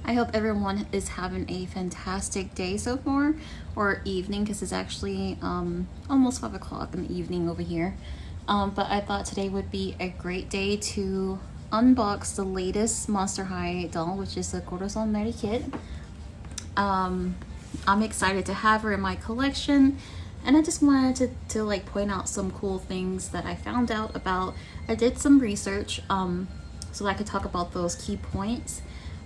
I hope everyone is having a fantastic day so far, or evening, because it's actually almost 5 o'clock in the evening over here. But I thought today would be a great day to unbox the latest Monster High doll, which is the Corazon Marikit. I'm excited to have her in my collection, and I just wanted to like point out some cool things that I found out about. I did some research so I could talk about those key points.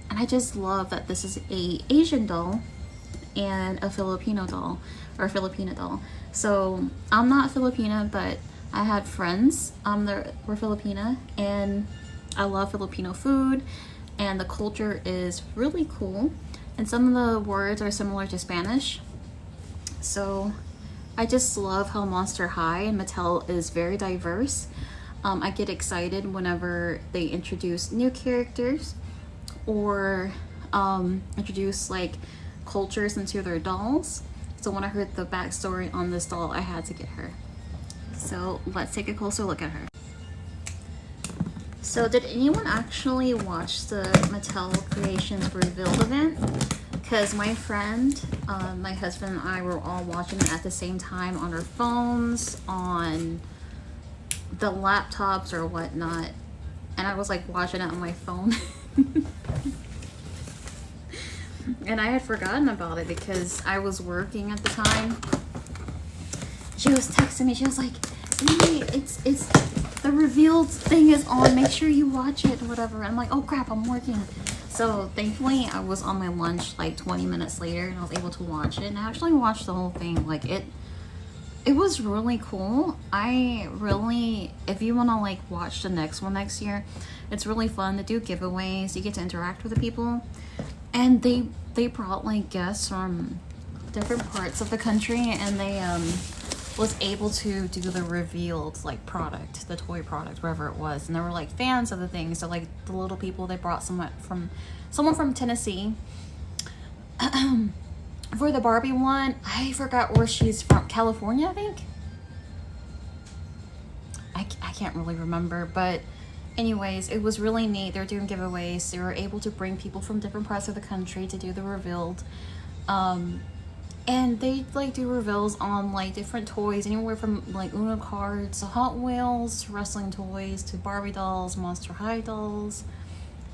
And I just love that this is a Asian doll and a Filipino doll, or Filipina doll. So I'm not Filipina, but I had friends that were Filipina, and I love Filipino food, and the culture is really cool. And some of the words are similar to Spanish. So I just love how Monster High and Mattel is very diverse. I get excited whenever they introduce new characters, or introduce like cultures into their dolls. So when I heard the backstory on this doll, I had to get her. So let's take a closer look at her. So did anyone actually watch the Mattel Creations reveal event? Because my friend, my husband and I were all watching it at the same time on our phones, on the laptops or whatnot. And I was like watching it on my phone. And I had forgotten about it because I was working at the time. She was texting me. She was like, "Hey, it's the revealed thing is on. Make sure you watch it or whatever." I'm like, "Oh crap, I'm working." So thankfully, I was on my lunch like 20 minutes later, and I was able to watch it. And I actually watched the whole thing. Like it was really cool. I really, if you want to like watch the next one next year, it's really fun to do giveaways. You get to interact with the people, and they brought like guests from different parts of the country, and they was able to do the revealed like product, the toy product, wherever it was, and they were like fans of the thing. So like the little people, they brought someone from Tennessee. For the Barbie one, I forgot where she's from. California, I think. I can't really remember, but anyways, it was really neat. They were doing giveaways. They were able to bring people from different parts of the country to do the revealed. And they like do reveals on like different toys, anywhere from like Uno cards to Hot Wheels to wrestling toys to Barbie dolls, Monster High dolls,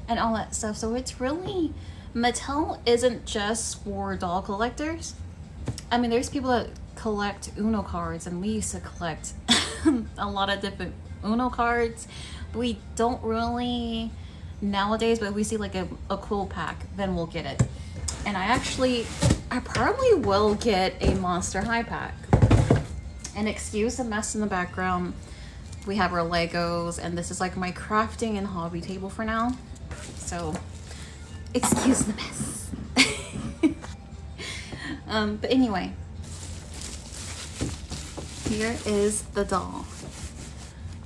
and all that stuff. So it's really, Mattel isn't just for doll collectors. I mean, there's people that collect Uno cards, and we used to collect a lot of different Uno cards. We don't really nowadays, but if we see like a cool pack, then we'll get it. And I probably will get a Monster High pack. And excuse the mess in the background. We have our Legos, and this is like my crafting and hobby table for now. So excuse the mess. But anyway, here is the doll.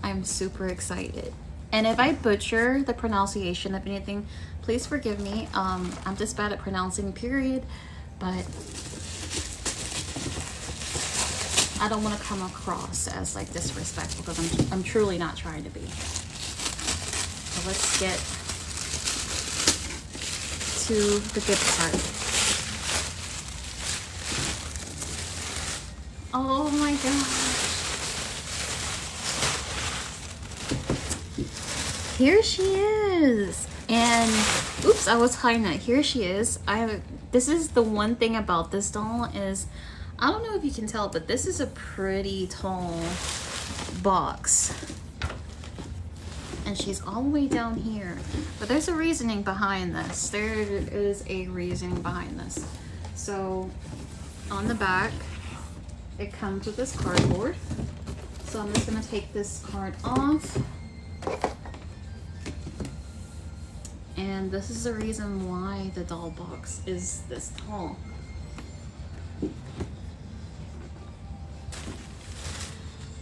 I'm super excited. And if I butcher the pronunciation of anything, please forgive me. I'm just bad at pronouncing, period. But I don't want to come across as like disrespectful, because I'm truly not trying to be. So let's get to the good part. Oh my gosh. Here she is. And oops, I was hiding that. Here she is. This is the one thing about this doll is, I don't know if you can tell, but this is a pretty tall box. And she's all the way down here. But there's a reasoning behind this. There is a reasoning behind this. So on the back, it comes with this cardboard. So I'm just gonna take this card off. And this is the reason why the doll box is this tall.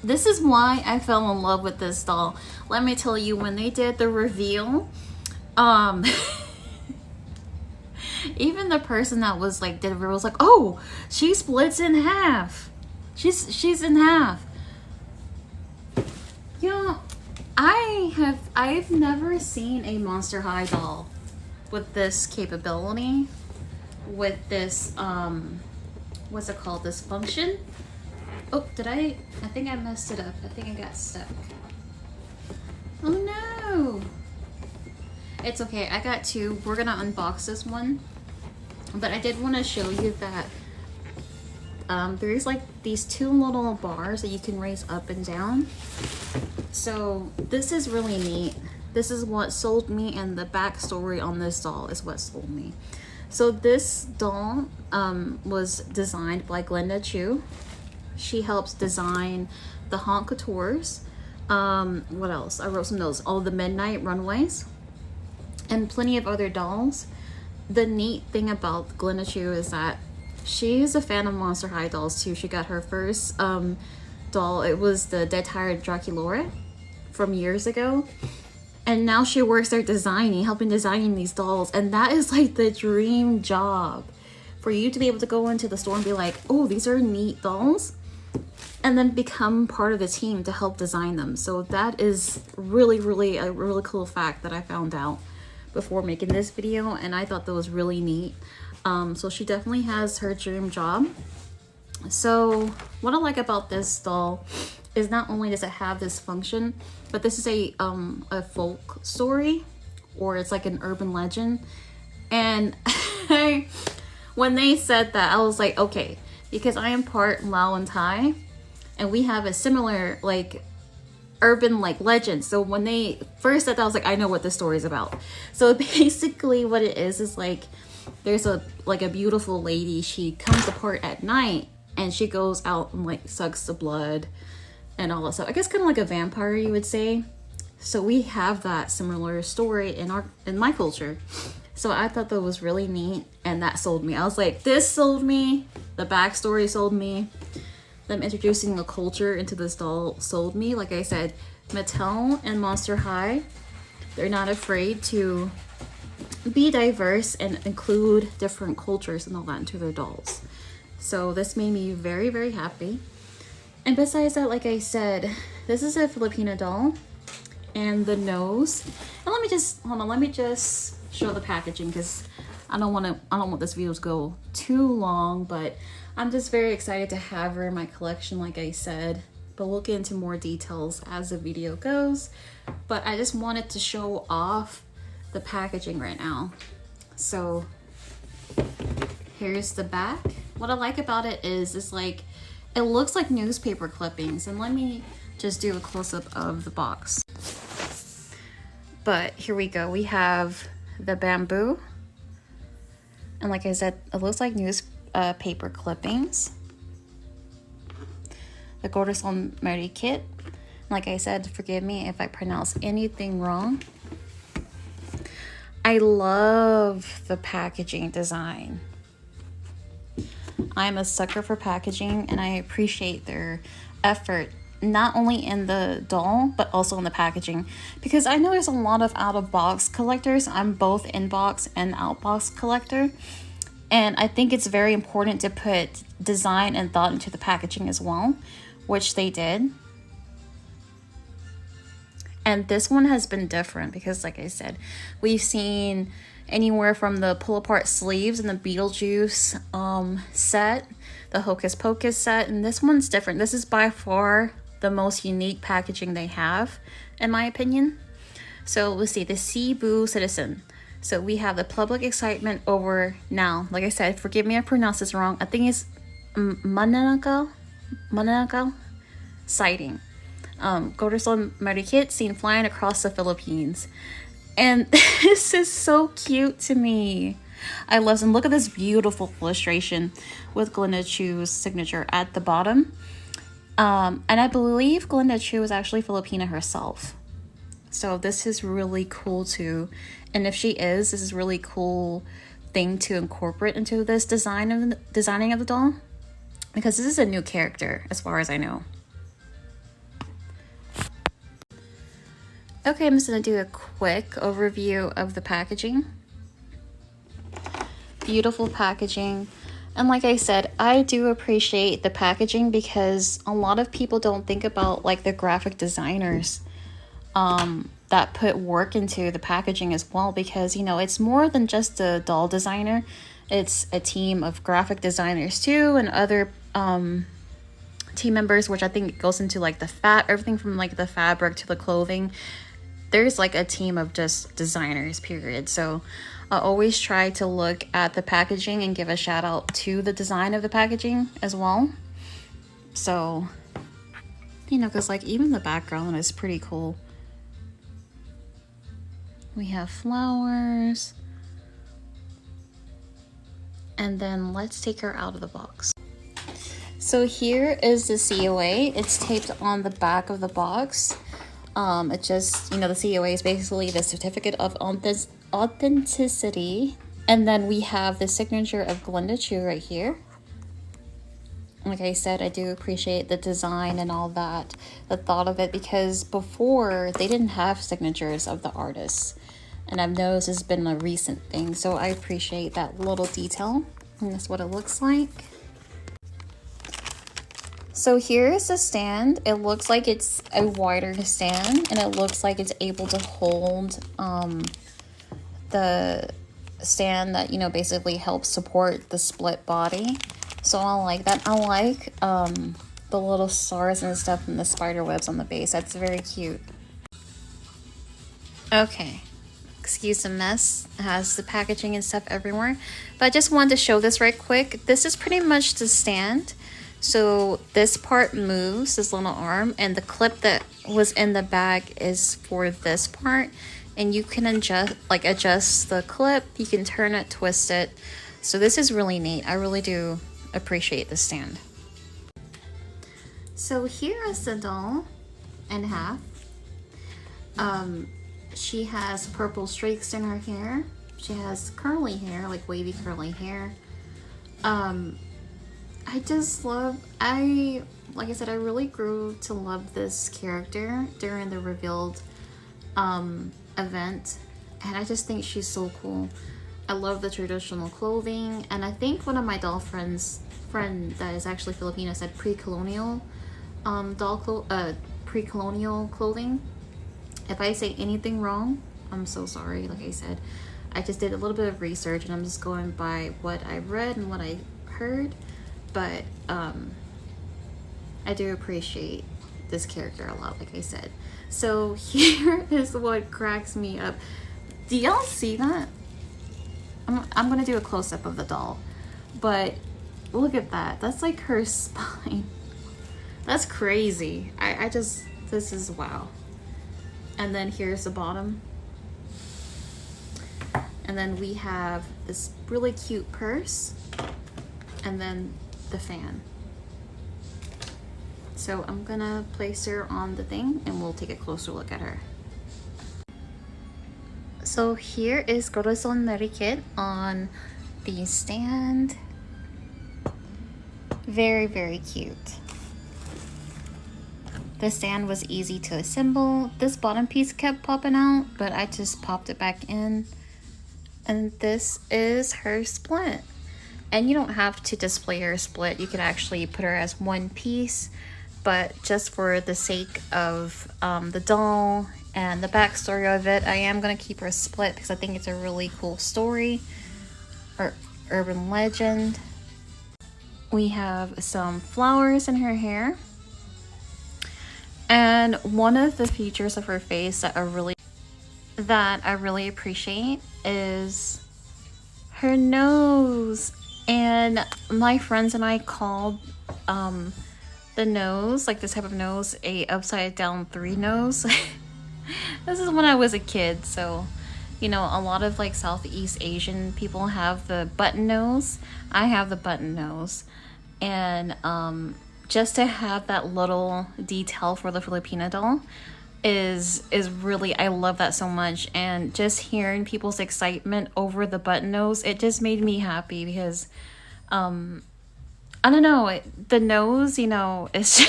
This is why I fell in love with this doll. Let me tell you, when they did the reveal, even the person that was like did the reveal was like, "Oh, she splits in half. She's in half." You know, I've never seen a Monster High doll with this capability, with this what's it called, this function. Oh, I think I messed it up. I think I got stuck. Oh no, it's okay, I got two. We're gonna unbox this one, but I did want to show you that there's like these two little bars that you can raise up and down. So this is really neat. This is what sold me, and the backstory on this doll is what sold me. So this doll was designed by Glenda Chu. She helps design the Haute Coutures. What else? I wrote some notes. All the Midnight Runways and plenty of other dolls. The neat thing about Glenda Chu is that she is a fan of Monster High dolls too. She got her first doll. It was the Dead Tired Draculaura from years ago. And now she works there helping designing these dolls. And that is like the dream job, for you to be able to go into the store and be like, oh, these are neat dolls, and then become part of the team to help design them. So that is really, really a really cool fact that I found out before making this video, and I thought that was really neat. So she definitely has her dream job. So what I like about this doll is not only does it have this function, but this is a folk story, or it's like an urban legend. And when they said that, I was like, okay, because I am part Lao and Thai, and we have a similar like urban like legend. So when they first said that, I was like, I know what this story is about. So basically what it is like, there's a beautiful lady. She comes apart at night, and she goes out and like sucks the blood and all that stuff. I guess kind of like a vampire, you would say. So we have that similar story in my culture. So I thought that was really neat, and that sold me. I was like, this sold me. The backstory sold me. Them introducing the culture into this doll sold me. Like I said, Mattel and Monster High, they're not afraid to be diverse and include different cultures and all that into their dolls. So this made me very, very happy. And besides that, like I said, this is a Filipino doll, and the nose. And let me just hold on. Let me just show the packaging, because I don't want this video to go too long. But I'm just very excited to have her in my collection, like I said. But we'll get into more details as the video goes. But I just wanted to show off the packaging right now. So here's the back. What I like about it is it's like, it looks like newspaper clippings. And let me just do a close-up of the box. But here we go. We have the bamboo. And like I said, it looks like newspaper clippings. The Corazon Marikit. Like I said, forgive me if I pronounce anything wrong. I love the packaging design. I'm a sucker for packaging, and I appreciate their effort, not only in the doll, but also in the packaging. Because I know there's a lot of out-of-box collectors. I'm both in-box and out-box collector. And I think it's very important to put design and thought into the packaging as well, which they did. And this one has been different because, like I said, we've seen anywhere from the pull-apart sleeves in the Beetlejuice set, the Hocus Pocus set, and this one's different. This is by far the most unique packaging they have, in my opinion. So let's see, the Cebu Citizen. So we have the public excitement over now. Like I said, forgive me if I pronounce this wrong. I think it's manananggal sighting. Corazon Marikit seen flying across the Philippines. And this is so cute to me. I love them. Look at this beautiful illustration with Glenda Chu's signature at the bottom. And I believe Glenda Chu is actually Filipina herself. So this is really cool too. And if she is, this is a really cool thing to incorporate into this designing of the doll. Because this is a new character, as far as I know. Okay, I'm just going to do a quick overview of the packaging. Beautiful packaging. And like I said, I do appreciate the packaging that that put work into the packaging as well, because, you know, it's more than just a doll designer. It's a team of graphic designers too, and other team members, which I think goes into like everything from like the fabric to the clothing. There's like a team of just designers, period. So I always try to look at the packaging and give a shout out to the design of the packaging as well. So, you know, because like even the background is pretty cool. We have flowers. And then let's take her out of the box. So here is the COA. It's taped on the back of the box. It just, you know, the COA is basically the certificate of authenticity. And then we have the signature of Glenda Chu right here. Like I said, I do appreciate the design and all that, the thought of it, because before they didn't have signatures of the artists. And I've noticed it's been a recent thing, so I appreciate that little detail. And that's what it looks like. So here is the stand. It looks like it's a wider stand, and it looks like it's able to hold the stand that, you know, basically helps support the split body. So I like that. I like the little stars and stuff and the spider webs on the base. That's very cute. Okay. Excuse the mess. It has the packaging and stuff everywhere. But I just wanted to show this right quick. This is pretty much the stand. So this part moves, this little arm, and the clip that was in the bag is for this part. And you can adjust the clip. You can turn it, twist it. So this is really neat. I really do appreciate the stand. So here is the doll in half. She has purple streaks in her hair. She has curly hair, like wavy curly hair. I just love, like I said, I really grew to love this character during the revealed event. And I just think she's so cool. I love the traditional clothing. And I think one of my doll friend that is actually Filipino said pre-colonial pre-colonial clothing. If I say anything wrong, I'm so sorry. Like I said, I just did a little bit of research and I'm just going by what I read and what I heard. But I do appreciate this character a lot, like I said. So here is what cracks me up. Do y'all see that? I'm gonna do a close-up of the doll, but look at that. That's like her spine. That's crazy. This is wow. And then here's the bottom. And then we have this really cute purse. And then the fan. So I'm gonna place her on the thing and we'll take a closer look at her. So here is Corazon Marikit on the stand. Very, very cute. The stand was easy to assemble. This bottom piece kept popping out, but I just popped it back in. And this is her split. And you don't have to display her split. You could actually put her as one piece, but just for the sake of the doll and the backstory of it, I am gonna keep her split because I think it's a really cool story or urban legend. We have some flowers in her hair. And one of the features of her face that I really appreciate is her nose. And my friends and I called the nose, like this type of nose, a upside down 3 nose. This is when I was a kid, so you know, a lot of like Southeast Asian people have the button nose. I have the button nose. And just to have that little detail for the Filipino doll is really, I love that so much. And just hearing people's excitement over the button nose, it just made me happy because I don't know, the nose, you know, is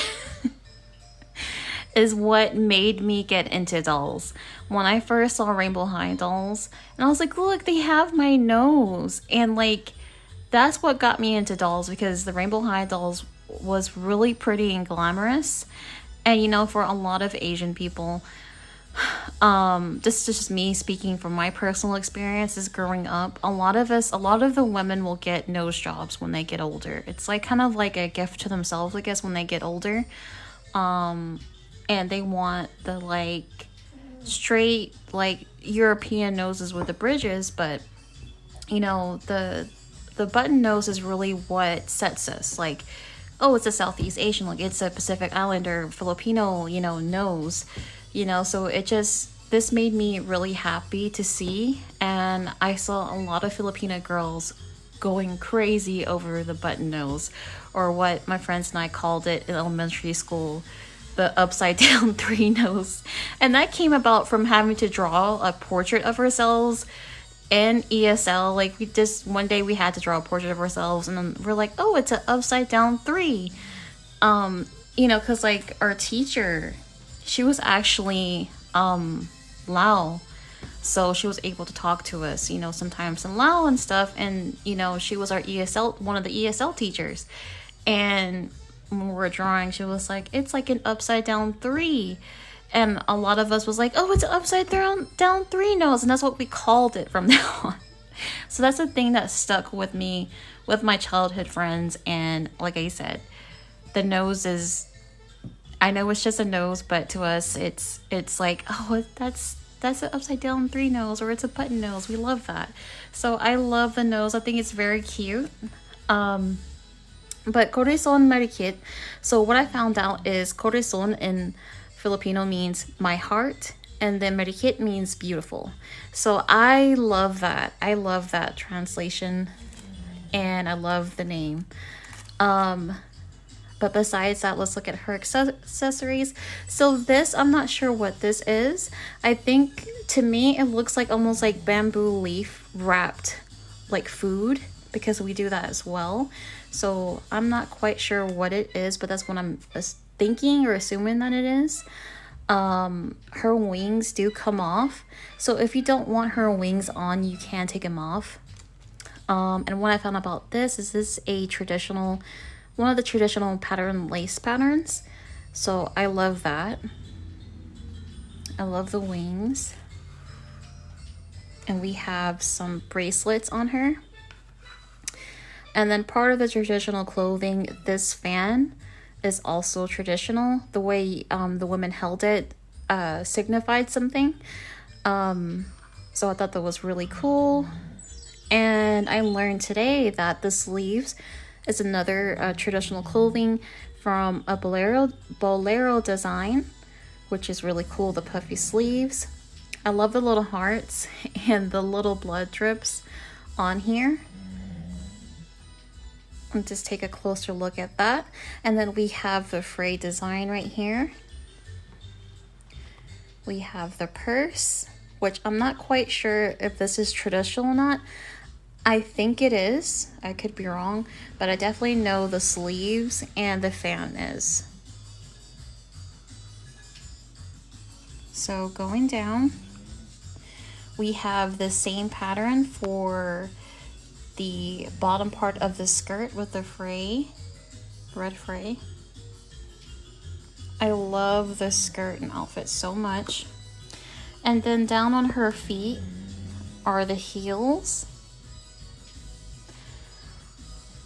is what made me get into dolls. When I first saw Rainbow High dolls, and I was like, look, they have my nose. And like, that's what got me into dolls, because the Rainbow High dolls was really pretty and glamorous. And you know, for a lot of Asian people, This is just me speaking from my personal experiences growing up. A lot of the women will get nose jobs when they get older. It's like kind of like a gift to themselves, I guess, when they get older. And they want the like straight like European noses with the bridges, but you know, the button nose is really what sets us. Like, oh, it's a Southeast Asian, like it's a Pacific Islander, Filipino, you know, nose, you know. So it just, this made me really happy to see, and I saw a lot of Filipino girls going crazy over the button nose, or what my friends and I called it in elementary school, the upside down three nose. And that came about from having to draw a portrait of ourselves in ESL. Like, we just, one day we had to draw a portrait of ourselves, and then we're like, oh, it's an upside down three. You know, because like our teacher, she was actually Lao, so she was able to talk to us, you know, sometimes in Lao and stuff. And you know, she was our ESL, one of the ESL teachers, and when we were drawing, she was like, it's like an upside down three. And a lot of us was like, oh, it's an upside down three nose. And that's what we called it from now on. So that's the thing that stuck with me with my childhood friends. And like I said, the nose is, I know it's just a nose, but to us, it's like, oh, that's an upside down three nose, or it's a button nose. We love that. So I love the nose. I think it's very cute. But Corazon Marikit, so what I found out is Corazon in Filipino means my heart, and then Marikit means beautiful. So I love that. I love that translation, and I love the name. But besides that, let's look at her accessories. So this, I'm not sure what this is. I think, to me, it looks like almost like bamboo leaf wrapped like food, because we do that as well. So I'm not quite sure what it is, but that's what I'm thinking or assuming that it is. Her wings do come off, so if you don't want her wings on, you can take them off. And what I found about this is a traditional, one of the traditional pattern lace patterns. So I love that. I love the wings. And we have some bracelets on her. And then part of the traditional clothing, this fan is also traditional. The way the women held it signified something. So I thought that was really cool. And I learned today that the sleeves is another traditional clothing from a bolero design, which is really cool, the puffy sleeves. I love the little hearts and the little blood drips on here. And just take a closer look at that. And then we have the fray design right here. We have the purse, which I'm not quite sure if this is traditional or not. I think it is. I could be wrong, but I definitely know the sleeves and the fan is. So going down, we have the same pattern for the bottom part of the skirt with the fray, red fray. I love the skirt and outfit so much. And then down on her feet are the heels.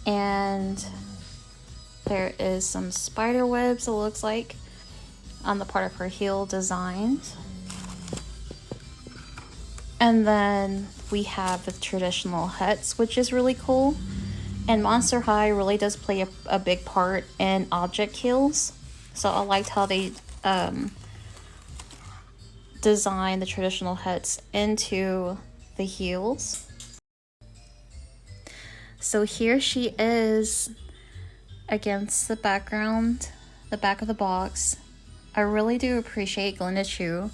And there is some spider webs, it looks like, on the part of her heel designs. And then we have the traditional huts, which is really cool. And Monster High really does play a big part in object heels. So I liked how they designed the traditional huts into the heels. So here she is against the background, the back of the box. I really do appreciate Glenda Chu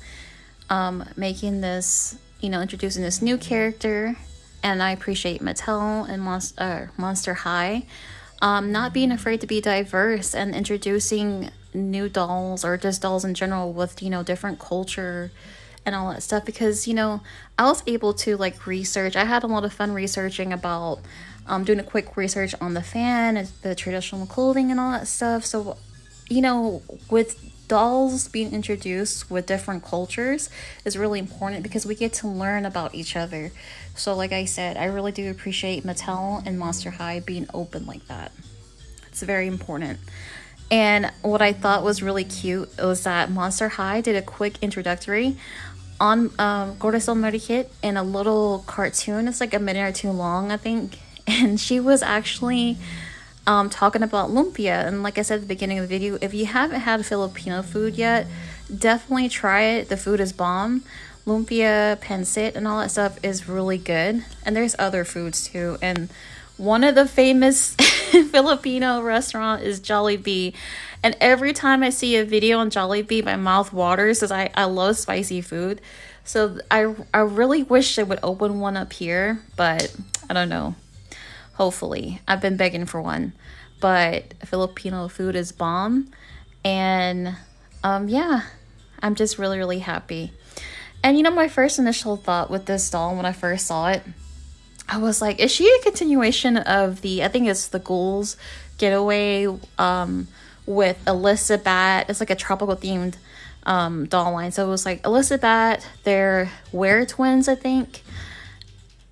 making this, you know, introducing this new character, and I appreciate Mattel and Monster High not being afraid to be diverse and introducing new dolls, or just dolls in general, with, you know, different culture and all that stuff. Because, you know, I was able to like research. I had a lot of fun researching about doing a quick research on the fan and the traditional clothing and all that stuff. So, you know, with dolls being introduced with different cultures is really important because we get to learn about each other. So like I said, I really do appreciate Mattel and Monster High being open like that. It's very important. And what I thought was really cute was that Monster High did a quick introductory on Corazon Marikit in a little cartoon. It's like a minute or two long, I think. And she was actually talking about lumpia. And like I said at the beginning of the video, if you haven't had Filipino food yet, definitely try it. The food is bomb. Lumpia, pancit, and all that stuff is really good. And there's other foods too. And one of the famous Filipino restaurant is Jollibee. And every time I see a video on Jollibee, my mouth waters because I love spicy food. So I really wish they would open one up here, but I don't know. Hopefully. I've been begging for one. But Filipino food is bomb. And yeah, I'm just really, really happy. And you know, my first initial thought with this doll when I first saw it, I was like, is she a continuation of I think it's the Ghouls Getaway with Elizabeth? It's like a tropical themed doll line. So it was like Elizabeth, they're Were twins, I think.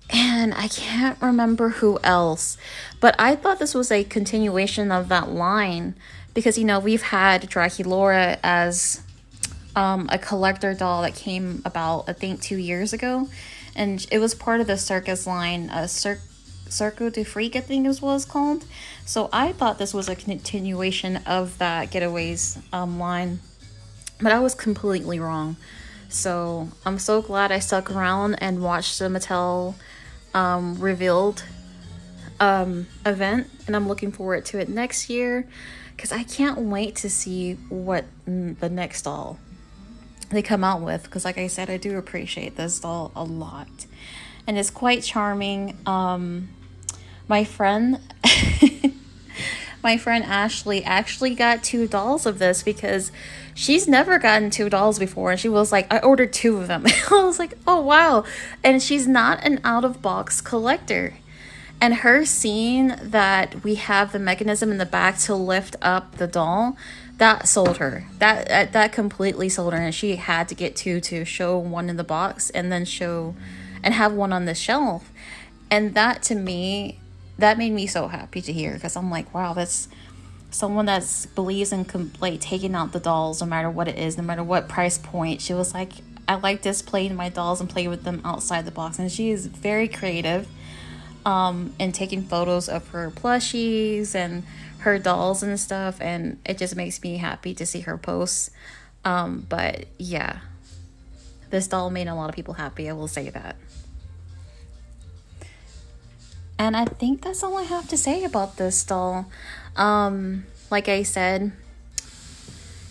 And I can't remember who else. But I thought this was a continuation of that line. Because, you know, we've had Draculaura as a collector doll that came about, I think, 2 years ago. And it was part of the circus line, Circo du Freak, I think is what it's called. So I thought this was a continuation of that Getaways line. But I was completely wrong. So I'm so glad I stuck around and watched the Mattel revealed event. And I'm looking forward to it next year. Because I can't wait to see what the next doll they come out with, because like I said, I do appreciate this doll a lot and it's quite charming. My friend Ashley actually got 2 dolls of this because she's never gotten 2 dolls before, and she was like, I ordered 2 of them. I was like, oh wow. And she's not an out-of-box collector, and her seeing that we have the mechanism in the back to lift up the doll, that sold her. That completely sold her, and she had to get 2 to show one in the box and then show and have one on the shelf. And that, to me, that made me so happy to hear, because I'm like, wow, that's someone that believes in like taking out the dolls no matter what it is, no matter what price point. She was like, I like displaying my dolls and play with them outside the box. And she is very creative in taking photos of her plushies and her dolls and stuff, and it just makes me happy to see her posts. But yeah, this doll made a lot of people happy, I will say that. And I think that's all I have to say about this doll. Like I said,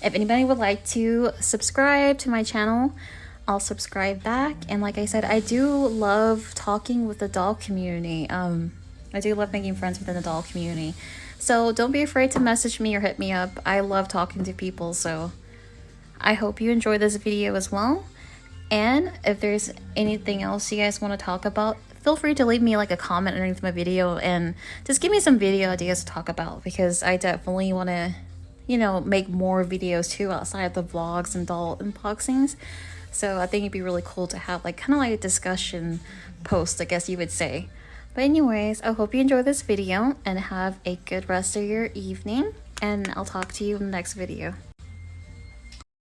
if anybody would like to subscribe to my channel, I'll subscribe back. And like I said, I do love talking with the doll community. I do love making friends within the doll community. So don't be afraid to message me or hit me up. I love talking to people, so I hope you enjoy this video as well. And if there's anything else you guys want to talk about, feel free to leave me like a comment underneath my video and just give me some video ideas to talk about, because I definitely want to, you know, make more videos too outside of the vlogs and doll unboxings. So I think it'd be really cool to have like kind of like a discussion post, I guess you would say. But anyways, I hope you enjoyed this video and have a good rest of your evening, and I'll talk to you in the next video.